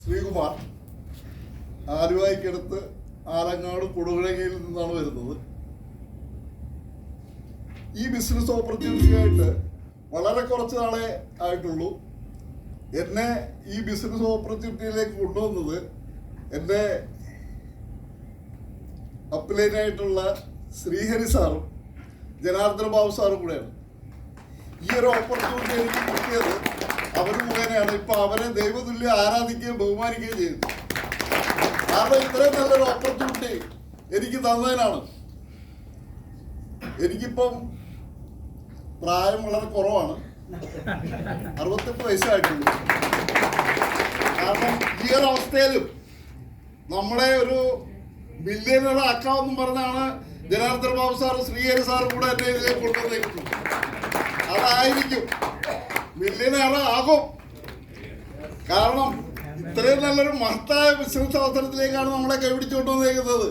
ശ്രീകുമാർ, ആലുവായ്ക്കടുത്ത് ആലങ്ങാട് കൊടുകുഴങ്ങയിൽ നിന്നാണ് വരുന്നത്. ഈ ബിസിനസ് ഓപ്പർച്യൂണിറ്റിയായിട്ട് വളരെ കുറച്ച് നാളെ ആയിട്ടുള്ളൂ. എന്നെ ഈ ബിസിനസ് ഓപ്പർച്യൂണിറ്റിയിലേക്ക് കൊണ്ടുവന്നത് എൻ്റെ അപ്ലൈനായിട്ടുള്ള ശ്രീഹരി സാറും ജനാർദ്ദന ബാബു സാറും കൂടെയാണ്. ഈ ഒരു ഓപ്പർച്യൂണിറ്റി എനിക്ക് കിട്ടിയത് അവർ മുഖേനയാണ്. ഇപ്പൊ അവരെ ദൈവതുല്യം ആരാധിക്കുകയും ബഹുമാനിക്കുകയും ചെയ്യുന്നു. കാരണം ഇത്രയും നല്ലൊരു ഓപ്പർച്യൂണിറ്റി എനിക്ക് തന്നതിനാണ്. എനിക്കിപ്പം പ്രായം വളരെ കുറവാണ്, 68 വയസ്സായിട്ടുള്ളൂ. കാരണം ഈ ഒരു അവസ്ഥയിലും നമ്മളെ ഒരു ബില്യണർ ആക്കാമെന്നും പറഞ്ഞാണ് ജനാർദ്ദന ബാബു സാറും ശ്രീഹരി സാറും കൂടെ എന്നെ ഇതിലേക്ക് കൊണ്ടുവന്നിരിക്കുന്നത്. അതായിരിക്കും ബില്യണർ ആകും. കാരണം ഇത്രയും നല്ലൊരു മഹത്തായ ബിസിനസ് അവസരത്തിലേക്കാണ് നമ്മളെ കൈപിടിച്ചുകൊണ്ട് വന്നിരിക്കുന്നത്.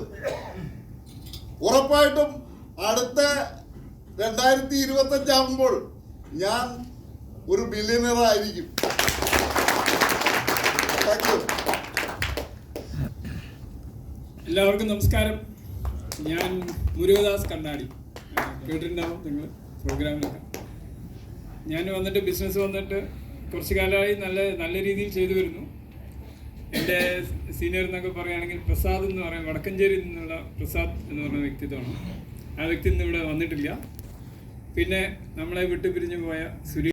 ഉറപ്പായിട്ടും അടുത്ത 2025 ആകുമ്പോൾ ഞാൻ ഒരു ബില്യണർ ആയിരിക്കും. Thank you. എല്ലാവർക്കും നമസ്കാരം. ഞാൻ മുരുകദാസ് കണ്ണാടി, കേട്ടിട്ടുണ്ടാവും നിങ്ങൾ പ്രോഗ്രാമിലൊക്കെ. ഞാൻ വന്നിട്ട് ബിസിനസ് വന്നിട്ട് കുറച്ച് കാലമായി നല്ല രീതിയിൽ ചെയ്തു വരുന്നു. എൻ്റെ സീനിയർ എന്നൊക്കെ പറയുകയാണെങ്കിൽ പ്രസാദ് എന്ന് പറയാം, വടക്കഞ്ചേരിയിൽ നിന്നുള്ള പ്രസാദ് എന്ന് പറഞ്ഞ വ്യക്തിത്വമാണ്. ആ വ്യക്തി ഇന്ന് ഇവിടെ വന്നിട്ടില്ല. പിന്നെ നമ്മളെ വിട്ടുപിരിഞ്ഞു പോയ സുരേഷ്